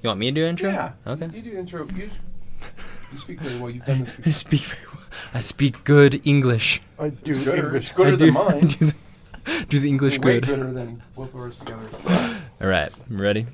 You want me to do intro? Yeah. Okay. You do intro. You speak very well. You've done this before. I speak good English. I do It's gooder, English. it's gooder than I mine. do the English Way good. gooder than both of ours together. All right, ready?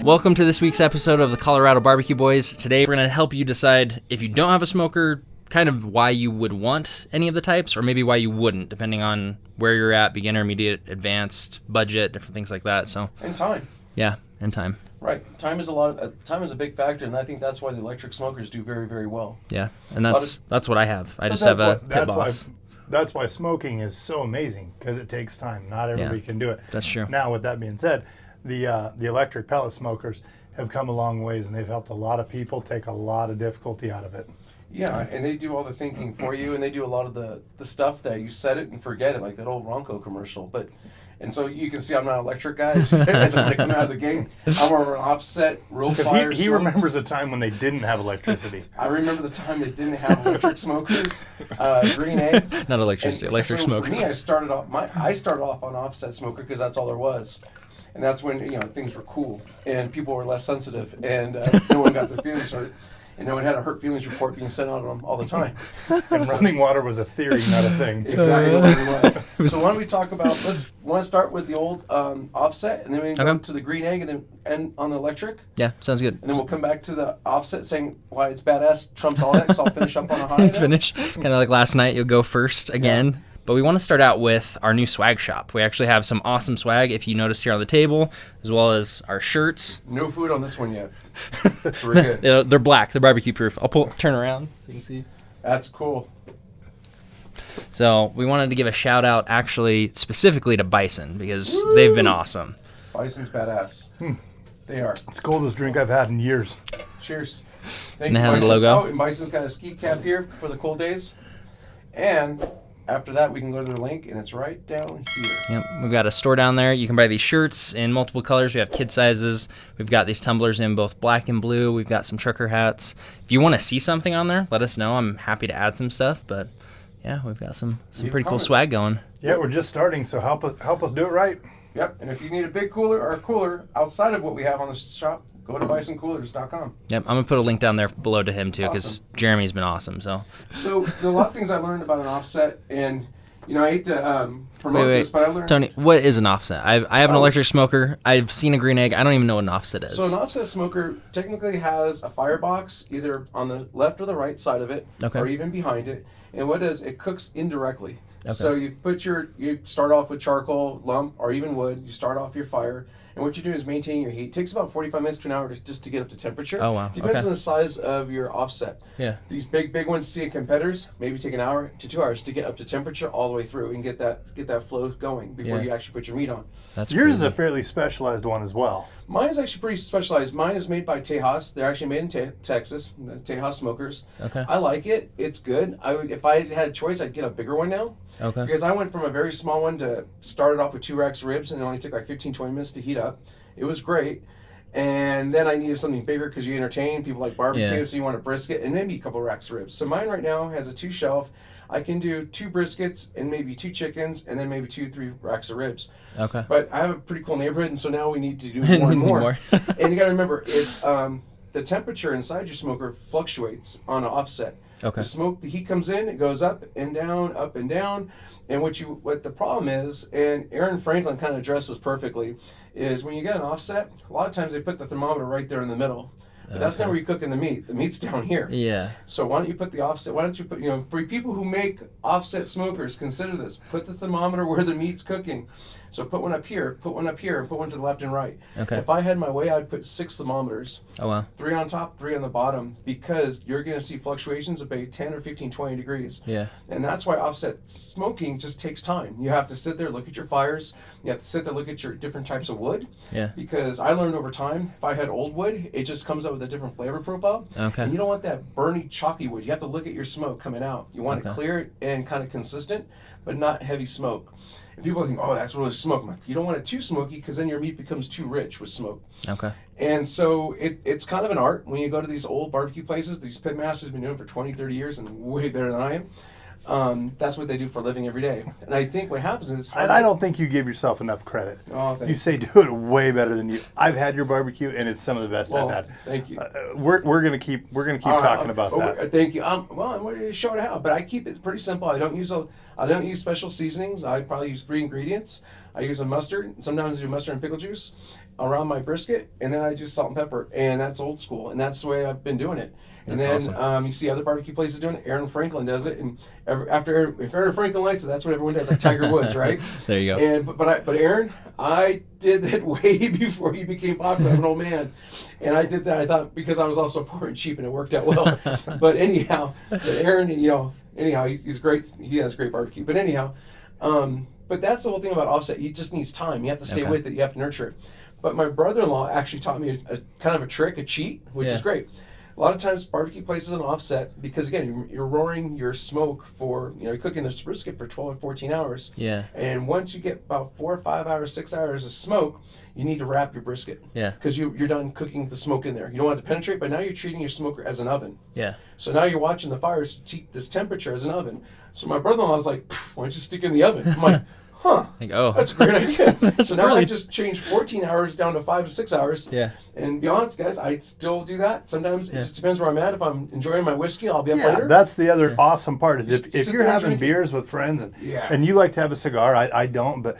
Welcome to this week's episode of the Colorado BBQ Boys. Today we're going to help you decide if you don't have a smoker, kind of why you would want any of the types, or maybe why you wouldn't, depending on where you're at, beginner, intermediate, advanced, budget, different things like that. So, And time. yeah, and time. Right. Time is a big factor, and I think that's why the electric smokers do very, very well. Yeah, and that's what I have. I just have a pit boss. That's why smoking is so amazing, because it takes time. Not everybody can do it. That's true. Now, with that being said, the electric pellet smokers have come a long ways, and they've helped a lot of people take a lot of difficulty out of it. Yeah, and they do all the thinking for you, and they do a lot of the stuff that you set it and forget it, like that old Ronco commercial. And so you can see I'm not an electric guy as I'm going to come out of the gate. I'm more of an offset, real fire. He remembers a time when they didn't have electricity. I remember the time they didn't have electric smokers, green eggs. Not electricity, electric smokers. For me, I started off on offset smoker because that's all there was. And that's when things were cool and people were less sensitive and no one got their feelings hurt. And no one had a hurt feelings report being sent out on them all the time. And running water was a theory, not a thing. Exactly what it was. So why don't we talk about, want to start with the old offset, and then we can go to the green egg, and then end on the electric. Yeah, sounds good. And then we'll come back to the offset saying why it's badass, trumps all that, because I'll finish up on a high. Finish. Kind of like last night, you'll go first again. Yeah. But we want to start out with our new swag shop. We actually have some awesome swag, if you notice here on the table, as well as our shirts. No food on this one yet. We're good. They're black. They're barbecue proof. I'll turn around so you can see. That's cool. So we wanted to give a shout out actually specifically to Bison because they've been awesome. Bison's badass. They are. It's the coldest drink I've had in years. Cheers. And they have the logo. Oh, and Bison's got a ski cap here for the cold days. And after that, we can go to the link, and it's right down here. Yep, we've got a store down there. You can buy these shirts in multiple colors. We have kid sizes. We've got these tumblers in both black and blue. We've got some trucker hats. If you want to see something on there, let us know. I'm happy to add some stuff, but yeah, we've got some pretty cool swag going. Yeah, we're just starting, so help us do it right. Yep, and if you need a big cooler or a cooler outside of what we have on the shop, go to bisoncoolers.com. Yep, I'm going to put a link down there below to him, too, because Jeremy's been awesome. So there are a lot of things I learned about an offset, and, I hate to promote this, but I learned... Tony, what is an offset? I have an electric smoker. I've seen a green egg. I don't even know what an offset is. So an offset smoker technically has a firebox either on the left or the right side of it, or even behind it, and what it does, it cooks indirectly. Okay. So you start off with charcoal, lump, or even wood. You start off your fire, and what you do is maintain your heat. It takes about 45 minutes to an hour just to get up to temperature. Oh, wow. Depends on the size of your offset. Yeah. These big ones you see in competitors maybe take an hour to 2 hours to get up to temperature all the way through and get that flow going before you actually put your meat on. That's Yours crazy. is a fairly specialized one as well. Mine is actually pretty specialized. Mine is made by Tejas. They're actually made in Texas, Tejas Smokers. Okay. I like it. It's good. If I had a choice, I'd get a bigger one now. Okay. Because I went from a very small one to started off with 2 racks of ribs, and it only took like 15-20 minutes to heat up. It was great. And then I needed something bigger because you entertain people like barbecue, so you want a brisket and maybe a couple racks of ribs. So mine right now has a 2-shelf. I can do 2 briskets and maybe 2 chickens and then maybe 2-3 racks of ribs. Okay. But I have a pretty cool neighborhood, and so now we need to do more and more. And you got to remember, it's the temperature inside your smoker fluctuates on an offset. Okay. The heat comes in, it goes up and down, up and down. And what the problem is, and Aaron Franklin kind of addressed this perfectly, is when you get an offset, a lot of times they put the thermometer right there in the middle. But that's not where you're cooking the meat. The meat's down here. Yeah. So why don't you put the offset? Why don't you put, for people who make offset smokers, consider this. Put the thermometer where the meat's cooking. So put one up here, put one up here, and put one to the left and right. Okay. If I had my way, I'd put 6 thermometers. Oh, wow. 3 on top, 3 on the bottom, because you're going to see fluctuations of about 10 or 15, 20 degrees. Yeah. And that's why offset smoking just takes time. You have to sit there, look at your fires. You have to sit there, look at your different types of wood. Yeah. Because I learned over time, if I had old wood, it just comes out with a different flavor profile. Okay. And you don't want that burny, chalky wood. You have to look at your smoke coming out. You want it clear and kind of consistent, but not heavy smoke. And people think, oh, that's really smoke. I'm like, you don't want it too smoky because then your meat becomes too rich with smoke. Okay. And so it's kind of an art when you go to these old barbecue places. These pit masters have been doing it for 20, 30 years and way better than I am. That's what they do for a living every day. And I think what happens is... And I don't think you give yourself enough credit. Oh, thank you say do it way better than you. I've had your barbecue, and it's some of the best I've had. Thank you. We're gonna keep talking about that. Thank you. Well, I'm ready to show it how, but I keep it pretty simple. I don't use special seasonings. I probably use 3 ingredients. I use a mustard. Sometimes I do mustard and pickle juice around my brisket, and then I do salt and pepper, and that's old school, and that's the way I've been doing it. And That's then awesome. You see other barbecue places doing it. Aaron Franklin does it, and if Aaron Franklin likes it, that's what everyone does, like Tiger Woods, right? There you go. And but Aaron, I did that way before he became popular. I'm an old man, and I did that. I thought because I was also poor and cheap, and it worked out well. But anyhow, Aaron, he's great. He has great barbecue. But anyhow, but that's the whole thing about offset. He just needs time. You have to stay with it. You have to nurture it. But my brother-in-law actually taught me a kind of a trick, a cheat, which is great. A lot of times barbecue places on offset, because again, you're roaring your smoke for, you're cooking this brisket for 12 or 14 hours. Yeah. And once you get about 4 or 5 hours, 6 hours of smoke, you need to wrap your brisket. Yeah. Because you're done cooking the smoke in there. You don't want it to penetrate, but now you're treating your smoker as an oven. Yeah. So now you're watching the fires keep this temperature as an oven. So my brother-in-law was like, why don't you stick it in the oven? I'm like, Like, oh, that's a great idea. So now I brilliant. just changed 14 hours down to 5 to 6 hours. Yeah. And be honest, guys, I still do that. Sometimes it just depends where I'm at. If I'm enjoying my whiskey, I'll be up later. That's the other awesome part is if sit you're there having drinking. beers with friends and you like to have a cigar, I don't, but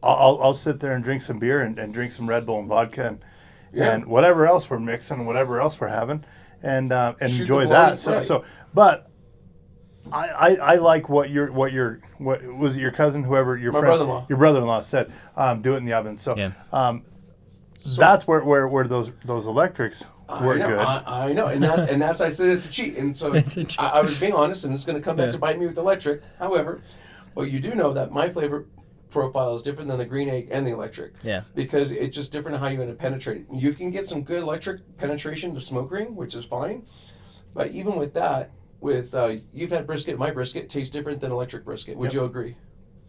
I'll sit there and drink some beer and drink some Red Bull and vodka and whatever else we're mixing, whatever else we're having, and enjoy that. But I like what was it your cousin, whoever your friend, brother-in-law. your brother-in-law said, do it in the oven. So, that's where those electrics work good. I know, and that's I said it's a cheat, and so I was being honest, and it's going to come back to bite me with electric. However, well, you do know that my flavor profile is different than the green egg and the electric. Yeah. Because it's just different how you're going to penetrate it. You can get some good electric penetration to smoke ring, which is fine, but even with that. You've had brisket. My brisket tastes different than electric brisket. Would you agree?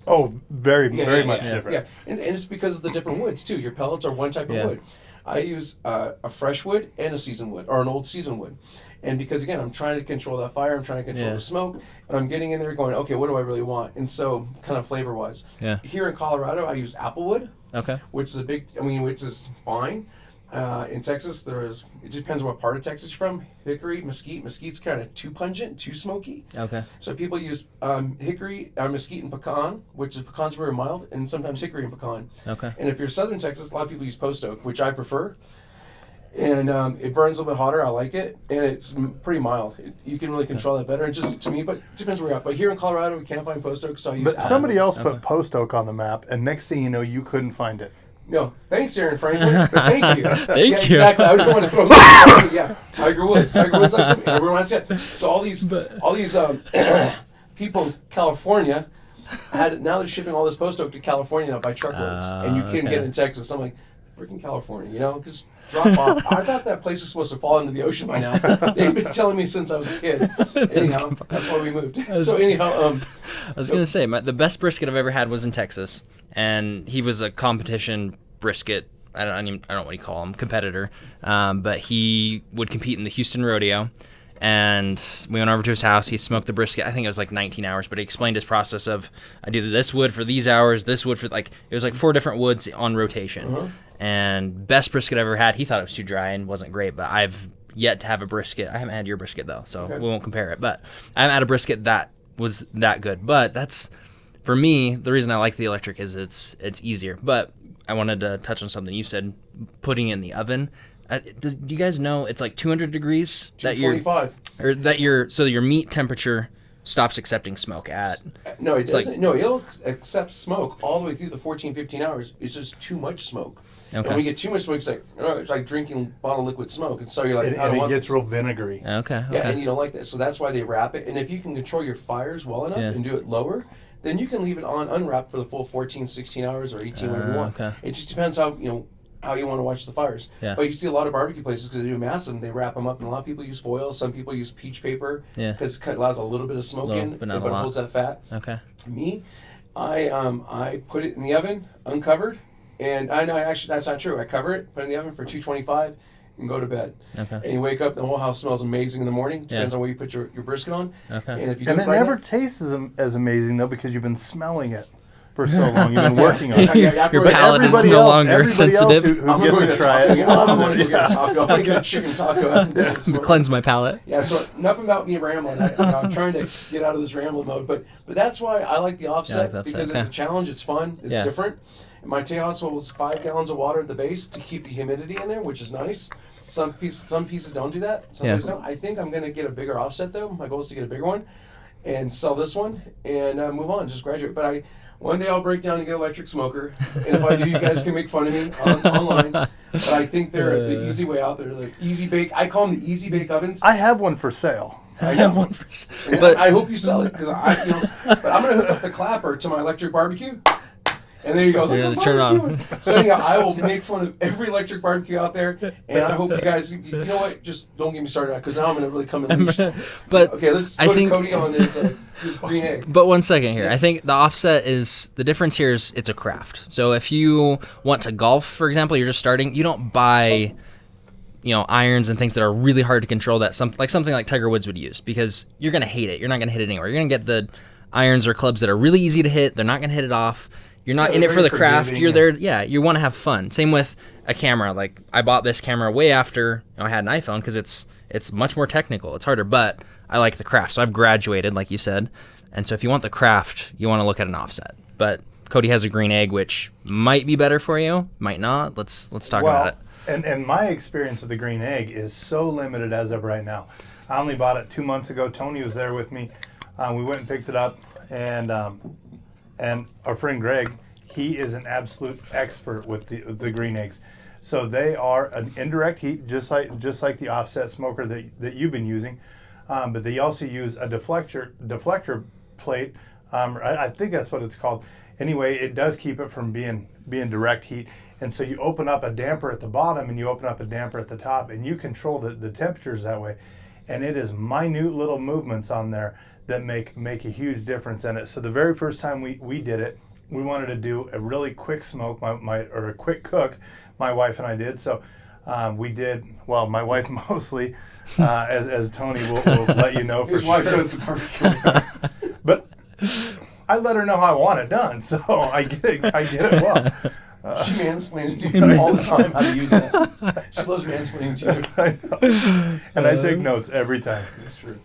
Oh, very much different. Yeah, and it's because of the different woods too. Your pellets are one type of wood. I use a fresh wood and a seasoned wood, or an old seasoned wood. And because again, I'm trying to control that fire, I'm trying to control the smoke, and I'm getting in there going, okay, what do I really want? And so, kind of flavor wise. Yeah. Here in Colorado, I use applewood. Okay. Which is which is fine. In Texas, it depends what part of Texas you're from. Hickory, mesquite. Mesquite's kind of too pungent, too smoky. Okay. So people use hickory, mesquite, and pecan, which is pecan's very mild, and sometimes hickory and pecan. Okay. And if you're southern Texas, a lot of people use post oak, which I prefer. And it burns a little bit hotter. I like it, and it's pretty mild. You can really control that better. It just to me, but it depends where you're at. But here in Colorado, we can't find post oak, so I use. But somebody else put post oak on the map, and next thing you know, you couldn't find it. No, thanks, Aaron Franklin. Thank you. Thank you. Exactly. I was going to throw. Tiger Woods. Tiger Woods like something everyone wants to. So all these people in California now they're shipping all this post oak to California now by truckloads, and you can't get it in Texas. I'm like, freaking California, because drop off. I thought that place was supposed to fall into the ocean by now. They've been telling me since I was a kid. Anyhow, that's why we moved. So anyhow, I was gonna say the best brisket I've ever had was in Texas, and he was a competition brisket. I don't know what you call him, competitor. But he would compete in the Houston Rodeo, and we went over to his house. He smoked the brisket. I think it was like 19 hours, but he explained his process of I do this wood for these hours, this wood for it was like 4 different woods on rotation. And best brisket I've ever had. He thought it was too dry and wasn't great, but I've yet to have a brisket. I haven't had your brisket though, so we won't compare it. But I haven't had a brisket that was that good. But that's for me. The reason I like the electric is it's easier. But I wanted to touch on something you said, putting it in the oven. Do you guys know it's like 200 degrees 225. So your meat temperature stops accepting smoke at. No, it doesn't. No, it'll accept smoke all the way through the 14, 15 hours. It's just too much smoke. Okay. And when you get too much smoke, it's like drinking bottled liquid smoke. And so you're like, I don't want it gets this. real vinegary. Okay. Yeah, and you don't like that. So that's why they wrap it. And if you can control your fires well enough and do it lower, then you can leave it on unwrapped for the full 14, 16 hours or 18, whatever you want. Okay. It just depends how you want to watch the fires. Yeah. But you see a lot of barbecue places, because they do mass them, they wrap them up, and a lot of people use foil. Some people use peach paper because it allows a little bit of smoke but it holds that fat. Okay. Me, I put it in the oven, uncovered, and I know actually that's not true. I cover it, put it in the oven for 225, and go to bed. Okay. And you wake up, the whole house smells amazing in the morning. Depends on where you put your brisket on. Okay. And if you And do it it right never now, tastes as amazing though because you've been smelling it for so long. You've been working on it. Your But palate is Everybody no else- longer everybody sensitive. Else who I'm gets going to to try taco. it. I'm loves going to it. get a taco. I'm going to get a chicken taco. Cleanse my palate. Yeah, so enough about me rambling. I'm trying to get out of this rambling mode, but that's why I like the offset, because it's a challenge. It's fun. It's different. And my Tejas holds 5 gallons of water at the base to keep the humidity in there, which is nice. Some pieces don't do that. Some pieces don't. I think I'm going to get a bigger offset though. My goal is to get a bigger one and sell this one and move on, just graduate. But one day I'll break down and get an electric smoker. And if I do, you guys can make fun of me online. But I think they're the easy way out there. The easy bake. I call them the easy bake ovens. I have one for sale. I have one for sale. But I hope you sell it because but I'm going to hook up the clapper to my electric barbecue. And there you go. Turn on. So anyhow, I will make fun of every electric barbecue out there, and I hope you guys. You know what? Just don't get me started on because now I'm going to really come in. But okay, let's go to Cody on this green egg. But 1 second here. I think the offset is the difference here is it's a craft. So if you want to golf, for example, you're just starting. You don't buy, irons and things that are really hard to control. That something like Tiger Woods would use because you're going to hate it. You're not going to hit it anywhere. You're going to get the irons or clubs that are really easy to hit. They're not going to hit it off. You're not in it for the craft. You're there. Yeah, you want to have fun. Same with a camera. Like I bought this camera way after I had an iPhone because it's much more technical. It's harder, but I like the craft. So I've graduated, like you said. And so if you want the craft, you want to look at an offset. But Cody has a green egg, which might be better for you, might not. Let's talk about it. And my experience with the green egg is so limited as of right now. I only bought it 2 months ago. Tony was there with me. We went and picked it up, and our friend Greg, he is an absolute expert with the green eggs. So they are an indirect heat, just like the offset smoker that you've been using, but they also use a deflector plate. I think that's what it's called. Anyway, it does keep it from being direct heat. And so you open up a damper at the bottom and you open up a damper at the top, and you control the temperatures that way. And it is minute little movements on there that make a huge difference in it. So the very first time we did it, we wanted to do a really quick smoke, or a quick cook. My wife and I did. So we did, well, my wife mostly, as Tony will let you know for His wife does the barbecue. But I let her know how I want it done, so I get it well. She mansplains to you all the time how to use it. She loves mansplaining to you. I know. And I take notes every time. That's true.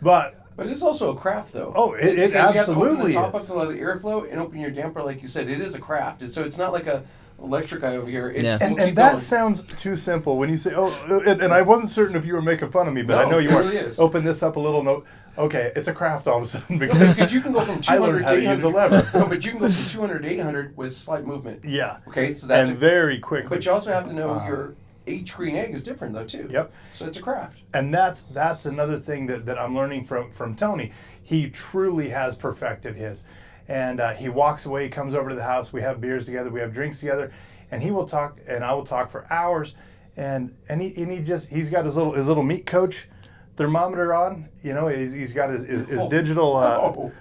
But it's also a craft, though. Oh, it absolutely you have to open the top is. up to allow the airflow and open your damper, like you said. It is a craft. So it's not like a electric guy over here. It's, And that sounds too simple when you say, and I wasn't certain if you were making fun of me, but I know you really are. is. Open this up a little note. Okay, it's a craft all of a sudden because you can go from I 200 learned how to to use 800. a lever. No, but you can go from 200 to 800 with slight movement. Yeah. Okay, so that's very quickly. But you also have to know your each green egg is different though too. Yep. So it's a craft. And that's another thing that I'm learning from Tony. He truly has perfected his. And he walks away, he comes over to the house, we have beers together, we have drinks together, and he will talk and I will talk for hours. And he's got his little meat coach thermometer on. He's got his digital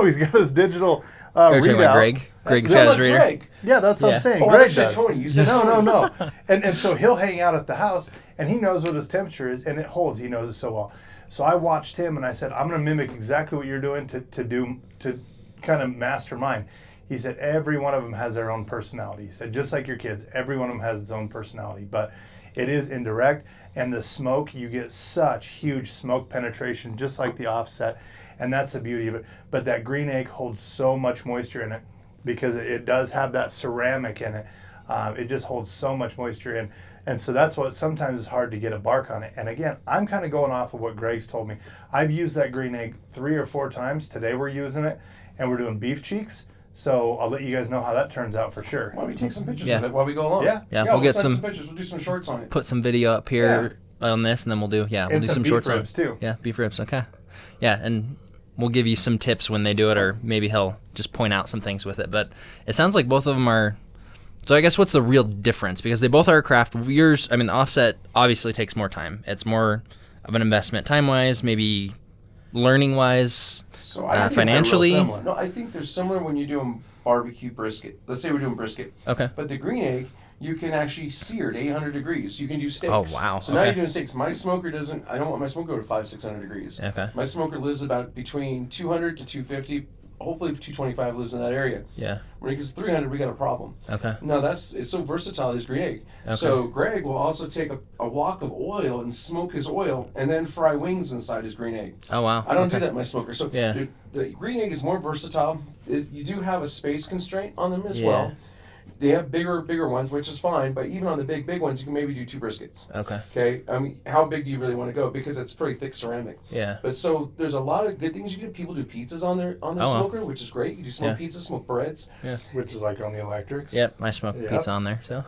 he's got his digital readout. Greg's got his reader. Greg. Yeah, that's what I'm saying. Oh, Greg I said does. Tony. You said No. And so he'll hang out at the house, and he knows what his temperature is, and it holds. He knows it so well. So I watched him, and I said, I'm going to mimic exactly what you're doing to kind of master mine. He said, every one of them has their own personality. He said, just like your kids, every one of them has its own personality. But it is indirect, and the smoke, you get such huge smoke penetration, just like the offset, and that's the beauty of it. But that green egg holds so much moisture in it because it does have that ceramic in it. It just holds so much moisture in. And so that's what sometimes is hard to get a bark on it. And again, I'm kind of going off of what Greg's told me. I've used that green egg 3 or 4 times. Today we're using it, and we're doing beef cheeks. So I'll let you guys know how that turns out for sure. Why don't we take some pictures of it while we go along? Yeah. We'll get some pictures. We'll do some shorts on it. Put some video up here on this, and then we'll do some shorts beef ribs too. Yeah, beef ribs. Okay. Yeah, and we'll give you some tips when they do it, or maybe he'll just point out some things with it. But it sounds like both of them are. So I guess what's the real difference? Because they both are a craft. The offset obviously takes more time. It's more of an investment time-wise, maybe learning-wise, so I think financially. No, I think they're similar when you're doing barbecue brisket. Let's say we're doing brisket. Okay. But the green egg, you can actually sear to 800 degrees. You can do steaks. Oh, wow. So now you're doing steaks. My smoker doesn't, I don't want my smoker to go to 500-600 degrees. Okay. My smoker lives about between 200 to 250. Hopefully 225 lives in that area. Yeah. When it gets 300, we got a problem. Okay. No, it's so versatile, this green egg. Okay. So Greg will also take a wok of oil and smoke his oil and then fry wings inside his green egg. Oh, wow. I don't do that in my smoker. So Yeah. the green egg is more versatile. You do have a space constraint on them as Yeah. well. They have bigger ones, which is fine, but even on the big ones, you can maybe do 2 briskets. Okay. Okay? I mean, how big do you really want to go? Because it's pretty thick ceramic. Yeah. But so there's a lot of good things you can do. People do pizzas on their Oh, wow. smoker, which is great. You do smoked pizza, smoked breads. Which is like on the electrics. Yep. I smoke pizza on there. So.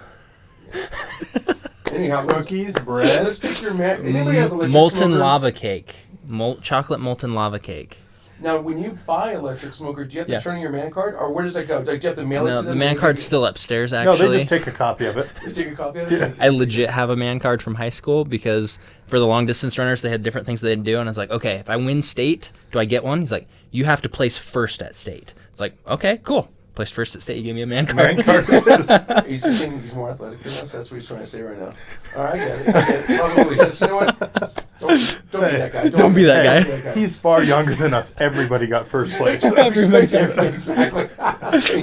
Anyhow, Cookies, bread. let's take your anybody has electric Molten smoker? lava cake. Chocolate molten lava cake. Now, when you buy electric smoker, do you have to Yeah. turn in your man card, or where does that go? Do you have to mail it No, to the them? man card's still upstairs, No, actually. they just take a copy of it. You take a copy of it? I legit have a man card from high school because for the long distance runners, they had different things they'd do. And I was like, okay, if I win state, do I get one? He's like, you have to place first at state. It's like, okay, cool. Placed first at state, you gave me a man card. Man card. He's just saying he's more athletic than us. That's what he's trying to say right now. All right, I get it. Probably. Yes, you know what? Don't be that guy. Don't be that guy. Don't be that guy. He's far younger than us. Everybody got first place. Respect everybody, exactly.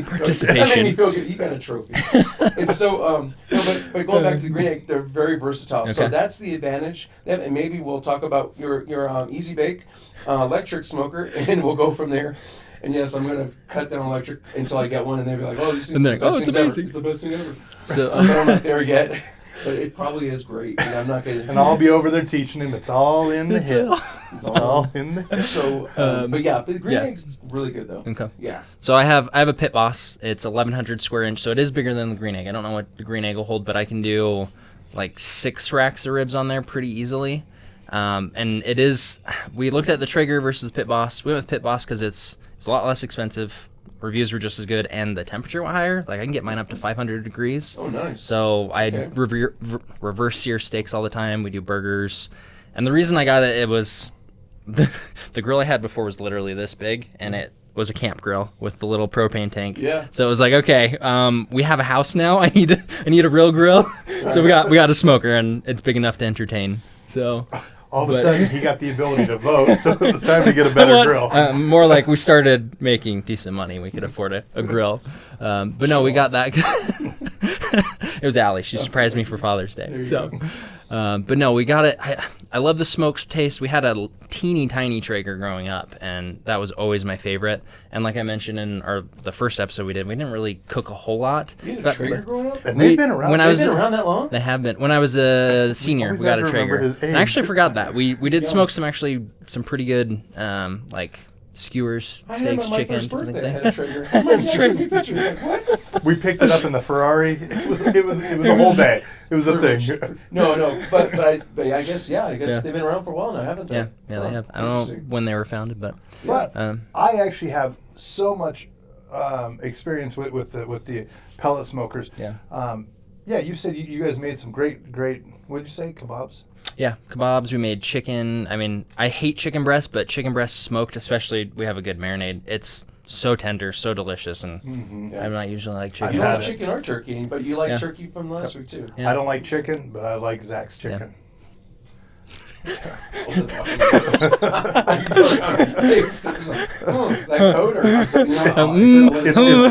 Participation. That made me feel good. You got a trophy. And so, no, but going back to the green egg, they're very versatile. So Okay. that's the advantage. And maybe we'll talk about your Easy Bake electric smoker, and we'll go from there. And yes, I'm going to cut down electric until I get one, and they'll be like, "Oh, these things And are they're the like, best "Oh, it's things ever. amazing." It's the best thing ever." So, But I'm not there yet. But it probably is great, and I'm not going to. And I'll be over there teaching him. It's all in the It's hips. It's all in the hips. So, but yeah, the green egg's really good though. Okay. Yeah. So I have a Pit Boss. It's 1,100 square inch, so it is bigger than the green egg. I don't know what the green egg will hold, but I can do like 6 racks of ribs on there pretty easily. And it is. We looked at the Traeger versus the Pit Boss. We went with Pit Boss because it's a lot less expensive. Reviews were just as good, and the temperature was higher. Like I can get mine up to 500 degrees. Oh, nice. So I reverse sear steaks all the time. We do burgers, and the reason I got it was the grill I had before was literally this big, and it was a camp grill with the little propane tank. Yeah. So it was like, okay, we have a house now. I need a real grill. So we got a smoker, and it's big enough to entertain. So. All of a sudden, he got the ability to vote, so it was time to get a better grill. More like we started making decent money. We could afford a grill. But no, we got that. It was Allie. She surprised me for Father's Day. So, but no, we got it. I love the smoke's taste. We had a teeny tiny Traeger growing up, and that was always my favorite. And like I mentioned in the first episode we didn't really cook a whole lot. You had a Traeger growing up? And they've been around. They've been around that long? They have been. When I was a senior, always we got have a to remember Traeger. his age. I actually forgot that. We did smoke some pretty good like skewers, I had steaks, on my chicken, first different birthday, I things. had a Traeger. I showed me pictures. Like, what? We picked it up in the Ferrari. It was a whole day. It was a thing. No, but I guess they've been around for a while now, haven't they? Yeah, they have. I don't know when they were founded, but But I actually have so much experience with the pellet smokers. Yeah. Yeah, you said you guys made some great. What did you say? Kebabs. yeah, kebabs. We made chicken. I mean, I hate chicken breast, but chicken breast smoked, especially, we have a good marinade. It's so tender, so delicious, and Yeah. I'm not usually like chicken. You had like it. chicken or turkey, but you like Yeah. turkey from last week too. Yeah. I don't like chicken, but I like Zach's chicken. Is that code or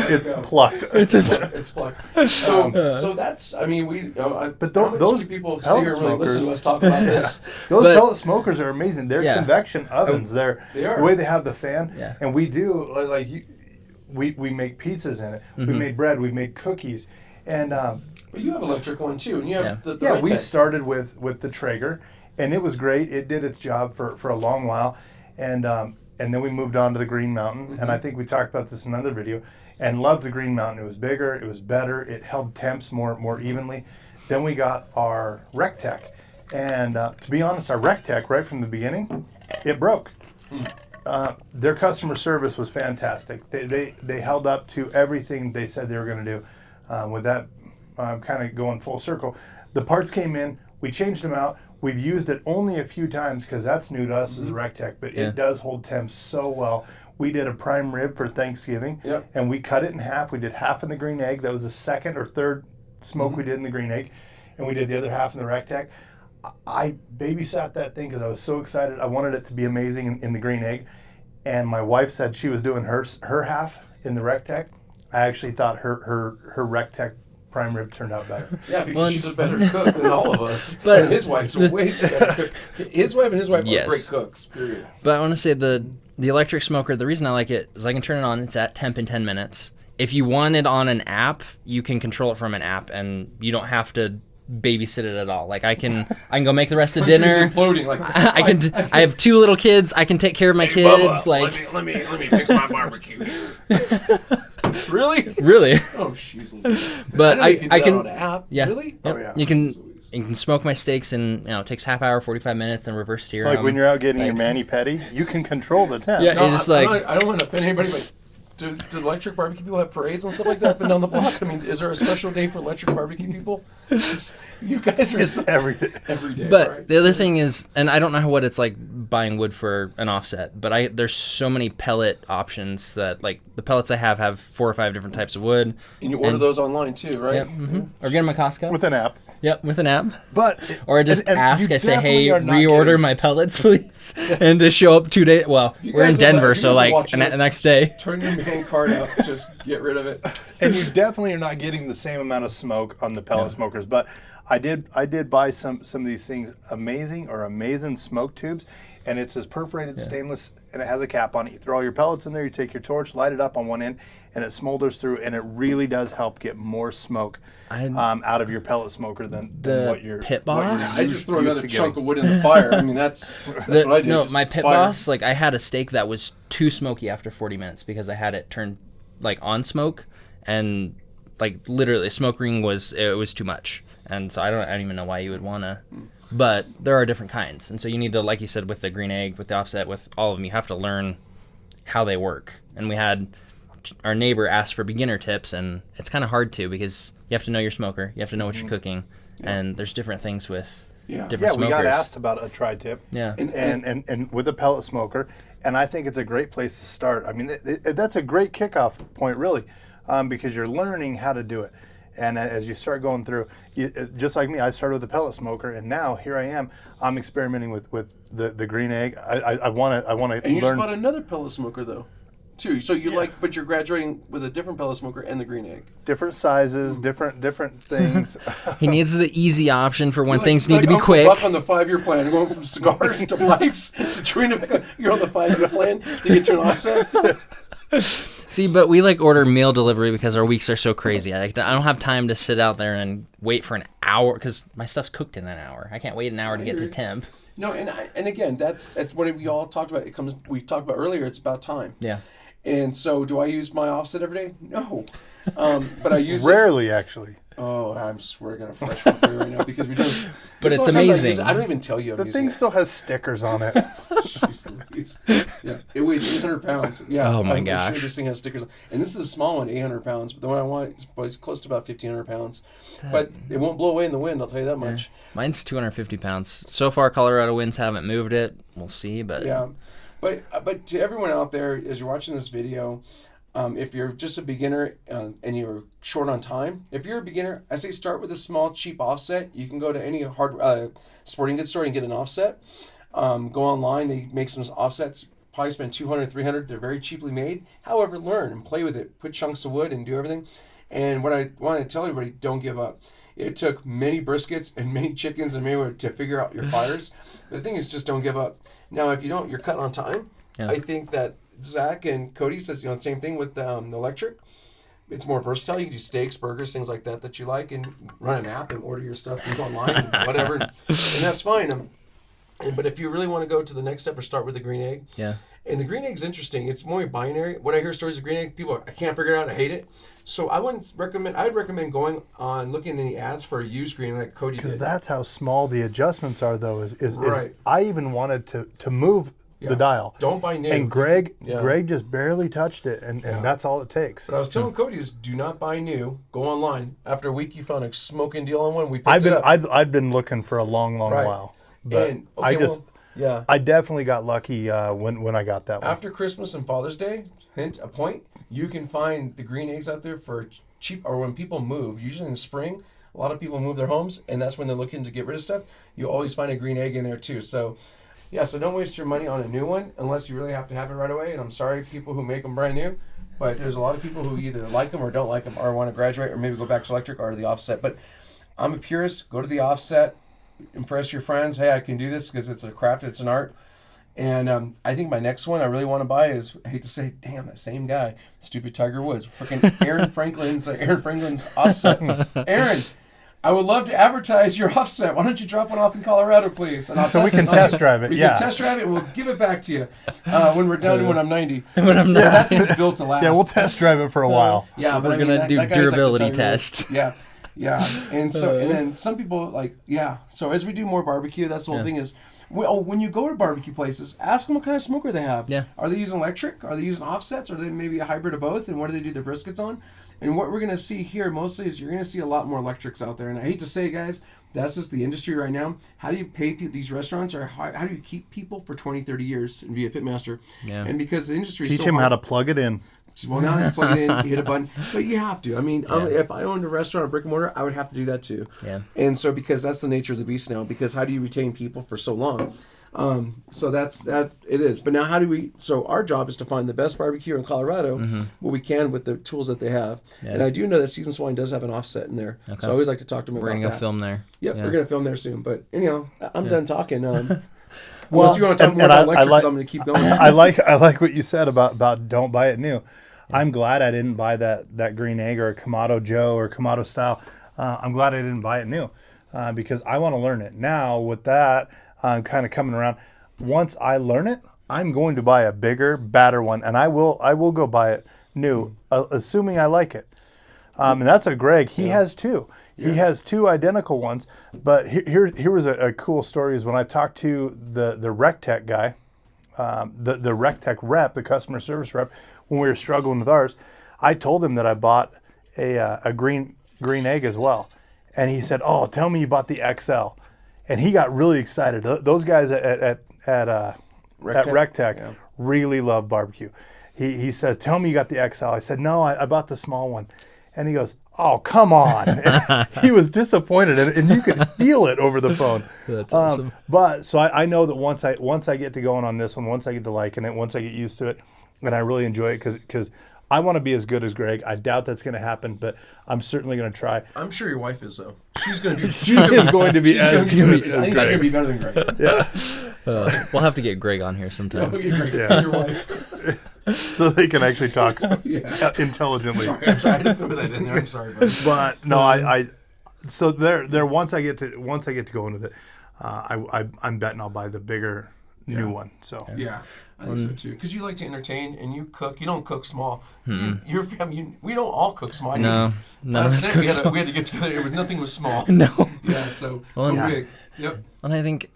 It's plucked. It's plucked. So that's, I mean, But how much those do people pellet see or really listen to smokers- us talk about this? Those But- pellet smokers are amazing. They're Yeah. convection ovens. They are. The way they have the fan, Yeah. and we do we make pizzas in it. We made bread. We made cookies, and But you have electric one too, and you have Yeah. the yeah, red we tech. started with the Traeger, and it was great. It did its job for a long while, and then we moved on to the Green Mountain, and I think we talked about this in another video, and loved the Green Mountain. It was bigger, it was better, it held temps more evenly. Then we got our RecTech, and to be honest, our RecTech right from the beginning, it broke. Their customer service was fantastic. They held up to everything they said they were going to do. With that kind of going full circle, the parts came in, we changed them out. We've used it only a few times because that's new to us as a RecTech, but Yeah. it does hold temps so well. We did a prime rib for Thanksgiving, Yep. and we cut it in half. We did half in the green egg. That was the second or third smoke we did in the green egg, and we did the other half in the rectech. I babysat that thing because I was so excited. I wanted it to be amazing in the green egg, and my wife said she was doing her half in the rectech. I actually thought her rectech prime rib turned out better. Yeah, because she's a better cook than all of us. But and his wife's a way better cook. His wife are great cooks, period. But I want to say the electric smoker, the reason I like it is I can turn it on. It's at temp in 10 minutes. If you want it on an app, you can control it from an app, and you don't have to babysit it at all. Like I can go make the rest of dinner. Imploding, like, I have 2 little kids. I can take care of my kids. Bubba, like let me fix my barbecue here. Really? Really? Oh, jeez. But I can. On an app. Yeah. Really? Yep. Oh, yeah. You can smoke my steaks in, it takes half hour, 45 minutes, and reverse steer. It's like when you're out getting your mani-pedi, you can control the temp. Yeah, No, you're just I don't want to offend anybody, but do electric barbecue people have parades and stuff like that up and down the block? I mean, is there a special day for electric barbecue people? You guys are every day. every day. But right? the other thing is, and I don't know what it's like buying wood for an offset, but there's so many pellet options that, like, the pellets I have 4 or 5 different types of wood. And you order those online too, right? Yep. Mm-hmm. Or get them at Costco. With an app. Yep, with an app. But Or just and ask, you I say, hey, definitely are not reorder getting- my pellets, please. And to show up 2 days. Well, You we're in guys are Denver, you so guys are like watching the this, next day. Turn your main card up, just get rid of it. And you definitely are not getting the same amount of smoke on the pellet smokers. But I did buy some of these things, amazing smoke tubes, and it's this perforated stainless, and it has a cap on it. You throw all your pellets in there, you take your torch, light it up on one end, and it smolders through, and it really does help get more smoke out of your pellet smoker than what you're Pit what you're Boss? I just throw another chunk of wood in the fire. I mean, that's what I do. No, just my Pit fire. Boss, like, I had a steak that was too smoky after 40 minutes because I had it turned, like, on smoke, and, like, literally, smoke ring was too much. And so I don't even know why you would want to. But there are different kinds. And so you need to, like you said, with the green egg, with the offset, with all of them, you have to learn how they work. And we had our neighbor ask for beginner tips, and it's kind of hard to because you have to know your smoker. You have to know what you're cooking. And there's different things with different smokers. We got asked about a tri-tip. Yeah. And with a pellet smoker. And I think it's a great place to start. I mean, that's a great kickoff point, really, because you're learning how to do it. And as you start going through, just like me, I started with a pellet smoker, and now here I am. I'm experimenting with the green egg. I want to learn. And you just bought another pellet smoker though, too. So but you're graduating with a different pellet smoker and the green egg. Different sizes, different things. He needs the easy option for when things You're need to be Uncle quick. Buck on the 5-year plan. You're going from cigars to pipes to chewing tobacco. You're on the 5-year plan to get to an offset. See, but we like order meal delivery because our weeks are so crazy. I don't have time to sit out there and wait for an hour because my stuff's cooked in an hour. I can't wait an hour to get to temp. No, and again, that's what we all talked about. We talked about earlier. It's about time. Yeah. And so, do I use my offset every day? No, but I use Rarely, actually. Oh, I'm swear I got a fresh one for you right now because we don't. But it's sometimes I use amazing. it. I don't even tell you I'm The using thing it. still has stickers on it. Jeez Louise. Yeah, it weighs 800 pounds. Yeah. Oh, my I'm gosh. Sure this thing has stickers on. And this is a small one, 800 pounds. But the one I want is close to about 1,500 pounds. But it won't blow away in the wind. I'll tell you that much. Mine's 250 pounds. So far, Colorado winds haven't moved it. We'll see, but Yeah. But to everyone out there, as you're watching this video, if you're just a beginner and you're short on time, if you're a beginner, I say start with a small, cheap offset. You can go to any sporting goods store and get an offset. Go online. They make some offsets. Probably spend $200, $300. They're very cheaply made. However, learn and play with it. Put chunks of wood and do everything. And what I want to tell everybody, don't give up. It took many briskets and many chickens and many to figure out your fires. The thing is, just don't give up. Now, if you don't, you're cut on time. Yeah. I think that Zach and Cody says the same thing with the electric. It's more versatile. You can do steaks, burgers, things like that you like, and run an app and order your stuff and go online and whatever, and that's fine. But if you really want to go to the next step or start with the green egg, yeah. And the green egg's interesting. It's more binary. When I hear stories of green egg, people are, I can't figure it out. I hate it. So I'd recommend going on looking in the ads for a used green like Cody did. Because that's how small the adjustments are, though. Is Right. I even wanted to move the dial. Don't buy new. And Greg just barely touched it, and that's all it takes. But I was telling Cody is do not buy new. Go online. After a week, you found a smoking deal on one. We picked it up. I've been looking for a long while, but And, okay, I definitely got lucky when I got that one. After Christmas and Father's Day, a point, you can find the green eggs out there for when people move, usually in the spring, a lot of people move their homes, and that's when they're looking to get rid of stuff. You always find a green egg in there too. So, yeah, so don't waste your money on a new one unless you really have to have it right away. And I'm sorry, people who make them brand new, but there's a lot of people who either like them or don't like them, or want to graduate, or maybe go back to electric or to the offset. But I'm a purist. Go to the offset, impress your friends. Hey, I can do this because it's a craft, it's an art. And I think my next one I really want to buy is, I hate to say, damn, that same guy, stupid Tiger Woods, freaking Aaron Franklin's offset. Aaron, I would love to advertise your offset. Why don't you drop one off in Colorado, please? And so we can test drive it. We can test drive it, and we'll give it back to you when we're done. When I'm 90. When I'm 90. That thing's built to last. Yeah, we'll test drive it for a while. Yeah, but we're gonna do that durability like the Tiger test. Woods. Yeah. Yeah, and then some people so as we do more barbecue, that's the whole thing is, when you go to barbecue places, ask them what kind of smoker they have. Yeah. Are they using electric? Are they using offsets? Are they maybe a hybrid of both? And what do they do their briskets on? And what we're going to see here mostly is you're going to see a lot more electrics out there. And I hate to say, guys, that's just the industry right now. How do you pay these restaurants, or how do you keep people for 20, 30 years and be a pitmaster? Yeah. And because the industry is Teach so him hard, how to plug it in. well, now you plug it in, you hit a button, but you have to. I mean, if I owned a restaurant, a brick and mortar, I would have to do that too. Yeah. And so, because that's the nature of the beast now. Because how do you retain people for so long? So that's that. It is. But now, how do we? So our job is to find the best barbecue in Colorado, what we can with the tools that they have. Yeah. And I do know that Seasoned Swine does have an offset in there. Okay. So I always like to talk to them about that. We're gonna go film there. Yep, yeah, we're gonna film there soon. But anyhow, I'm done talking. Well, unless you want to talk more about electrics, I'm going to keep going. I like what you said about don't buy it new. Yeah. I'm glad I didn't buy that green egg or a Kamado Joe or Kamado style. I'm glad I didn't buy it new because I want to learn it. Now with that, I'm kind of coming around. Once I learn it, I'm going to buy a bigger, badder one, and I will go buy it new, assuming I like it. And that's a Greg. He has two. He has two identical ones, but here was a cool story is when I talked to the RecTech guy, the RecTech rep, the customer service rep, when we were struggling with ours, I told him that I bought a green egg as well. And he said, "Oh, tell me you bought the XL." And he got really excited. Those guys at RecTech really love barbecue. He says, "Tell me you got the XL." I said, "No, I bought the small one." And he goes, "Oh, come on." And he was disappointed, and you could feel it over the phone. That's awesome. But so I know that once I get to going on this one, once I get to liking it, once I get used to it, and I really enjoy it because I want to be as good as Greg. I doubt that's going to happen, but I'm certainly going to try. I'm sure your wife is, though. She's going to be. She is going to be as good as Greg. I think she's going to be better than Greg. Yeah. We'll have to get Greg on here sometime. We'll get Greg and your wife. So they can actually talk intelligently. Sorry, I'm trying to throw that in there. I'm sorry, buddy. But no, I so there once I get to go into it, I'm betting I'll buy the bigger new one. So yeah, I think so too. Because you like to entertain and you cook. You don't cook small. Your family, we don't all cook small. No, none of us cook small. We had to get together. Nothing was small. No. Yeah. So big. Yep. And I think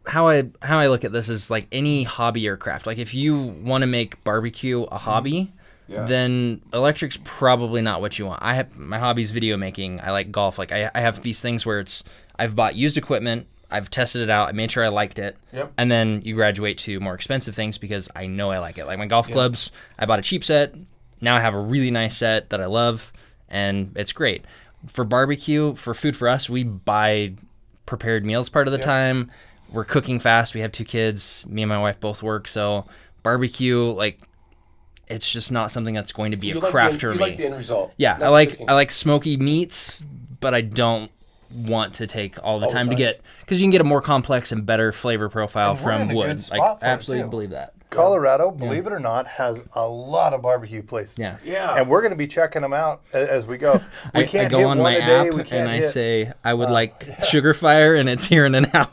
how I look at this is like any hobby or craft. Like if you want to make barbecue a hobby, then electric's probably not what you want. My hobby's video making. I like golf. Like I have these things where I've bought used equipment. I've tested it out. I made sure I liked it. Yep. And then you graduate to more expensive things because I know I like it. Like my golf clubs, I bought a cheap set. Now I have a really nice set that I love, and it's great. For barbecue, for food for us, we buy prepared meals part of the time. We're cooking fast. We have 2 kids. Me and my wife both work. So barbecue, like, it's just not something that's going to be a craft for me. You like the end result. Yeah, I like smoky meats, but I don't want to take all the time to get, because you can get a more complex and better flavor profile from wood. I absolutely believe that. Colorado, believe it or not, has a lot of barbecue places. Yeah. And we're going to be checking them out as we go. We can't I go on my app and I say I would like Sugar Fire, and it's here in an hour.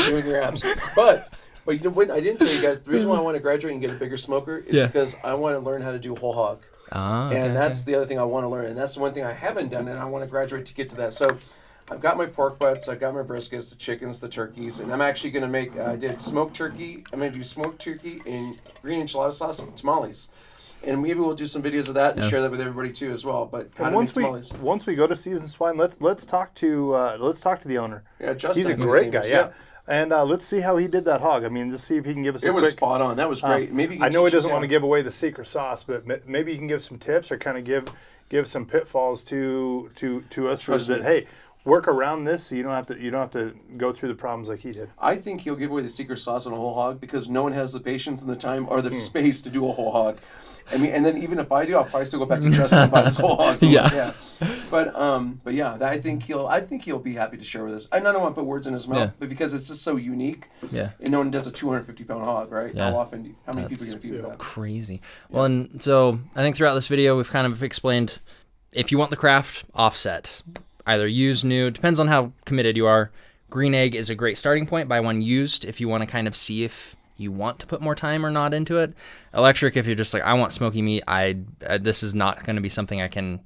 Doing your apps, but when I didn't tell you guys, the reason why I want to graduate and get a bigger smoker is because I want to learn how to do whole hog. And that's the other thing I want to learn, and that's the one thing I haven't done, and I want to graduate to get to that. So I've got my pork butts, I've got my briskets, the chickens, the turkeys, and I'm actually going to make, I did smoked turkey. I'm going to do smoked turkey in green enchilada sauce and tamales. And maybe we'll do some videos of that and share that with everybody too as well. But how to make tamales. Once we go to Seasoned Swine, let's talk to the owner. Yeah, Justin. He's a great guy. Yeah. And let's see how he did that hog. I mean, just see if he can give us. It was spot on. That was great. Maybe I know he doesn't want to give away the secret sauce, but maybe you can give some tips or kind of give some pitfalls to us for that. Hey, work around this so you don't have to go through the problems like he did. I think he'll give away the secret sauce on a whole hog because no one has the patience and the time or the space to do a whole hog. I mean, and then even if I do, I'll probably still go back to Justin and buy this whole hog. So yeah. But yeah, I think he'll be happy to share with us. I don't want to put words in his mouth, but because it's just so unique. Yeah. And no one does a 250-pound hog, right? Yeah. How many people are going to feed that? Crazy. Yeah. Well, and so I think throughout this video we've kind of explained if you want the craft, offset. Either used, new, depends on how committed you are. Green egg is a great starting point. Buy one used if you want to kind of see if you want to put more time or not into it. Electric, if you're just like, I want smoky meat, this is not going to be something I can,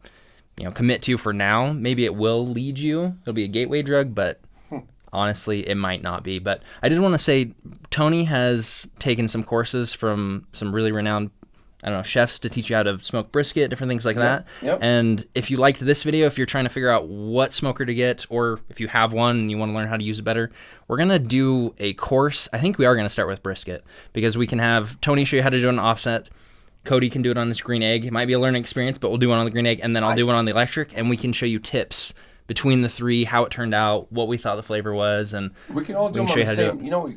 commit to for now. Maybe it will lead you. It'll be a gateway drug, but honestly, it might not be. But I did want to say, Tony has taken some courses from some really renowned chefs to teach you how to smoke brisket, different things like that. Yep. And if you liked this video, if you're trying to figure out what smoker to get, or if you have one and you want to learn how to use it better, we're going to do a course. I think we are going to start with brisket because we can have Tony show you how to do an offset. Cody can do it on this green egg. It might be a learning experience, but we'll do one on the green egg, and then I'll do one on the electric, and we can show you tips between the three, how it turned out, what we thought the flavor was, and we can all do them on the same. We all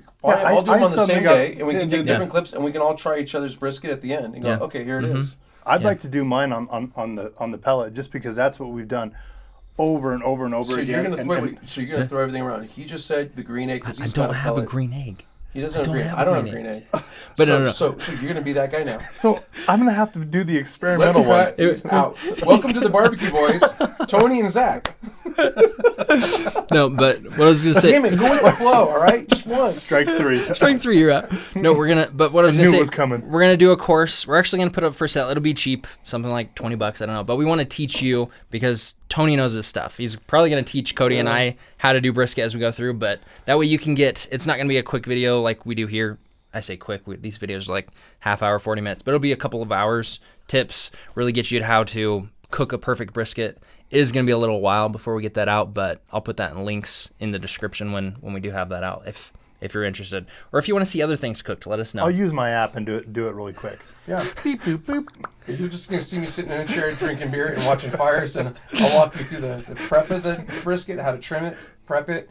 do them on the same day, and we can take different clips, and we can all try each other's brisket at the end and go, okay, here it is. I'd like to do mine on the pellet, just because that's what we've done over and over and over again. So you're gonna throw everything around. He just said the green egg because I don't have a green egg. He doesn't have a green egg. I don't have a green egg. But no. So you're gonna be that guy now. So I'm gonna have to do the experimental one. Out. Welcome to the BBQ Boys, Tony and Zach. No, but what I was gonna say. Damn it, go with the flow, all right? Just once. Strike three. Strike three, you're out. No, we're gonna. But what I was gonna say, we're gonna do a course. We're actually gonna put it up for sale. It'll be cheap, something like $20. I don't know, but we want to teach you because Tony knows his stuff. He's probably gonna teach Cody and I how to do brisket as we go through. But that way you can get. It's not gonna be a quick video like we do here. I say quick. These videos are like half hour, 40 minutes, but it'll be a couple of hours. Tips really get you to how to cook a perfect brisket. It is going to be a little while before we get that out, but I'll put that in links in the description when we do have that out if you're interested. Or if you want to see other things cooked, let us know. I'll use my app and do it really quick. Yeah. Beep, boop, boop. You're just going to see me sitting in a chair drinking beer and watching fires, and I'll walk you through the prep of the brisket, how to trim it, prep it,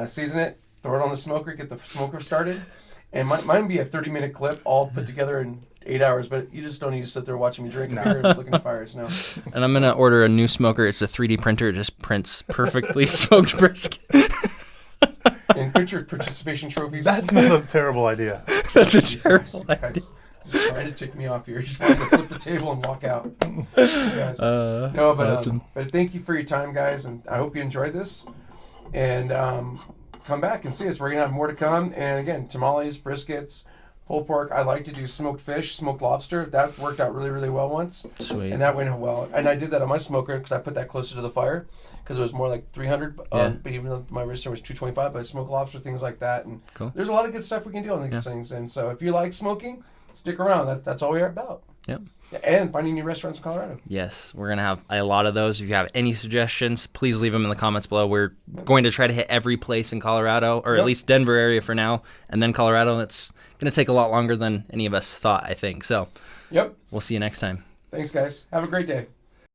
season it, throw it on the smoker, get the smoker started. And mine be a 30-minute clip all put together in 8 hours, but you just don't need to sit there watching me drink beer and looking at fires. No. And I'm going to order a new smoker. It's a 3D printer. It just prints perfectly smoked brisket. And print your participation trophies. That's not a terrible idea. That's a terrible idea. Just trying to tick me off here. You just wanted to flip the table and walk out. Guys. No, but awesome. But thank you for your time, guys, and I hope you enjoyed this. And come back and see us. We're going to have more to come. And again, tamales, briskets, pulled pork. I like to do smoked fish, smoked lobster. That worked out really, really well once. Sweet. And that went well. And I did that on my smoker because I put that closer to the fire because it was more like 300. But even though my wrist was 225, but smoked lobster, things like that. And there's a lot of good stuff we can do on these things. And so if you like smoking, stick around. That's all we're about. Yep. And finding new restaurants in Colorado. Yes, we're going to have a lot of those. If you have any suggestions, please leave them in the comments below. We're going to try to hit every place in Colorado, or at least Denver area for now, and then Colorado. It's going to take a lot longer than any of us thought, I think. So we'll see you next time. Thanks, guys. Have a great day.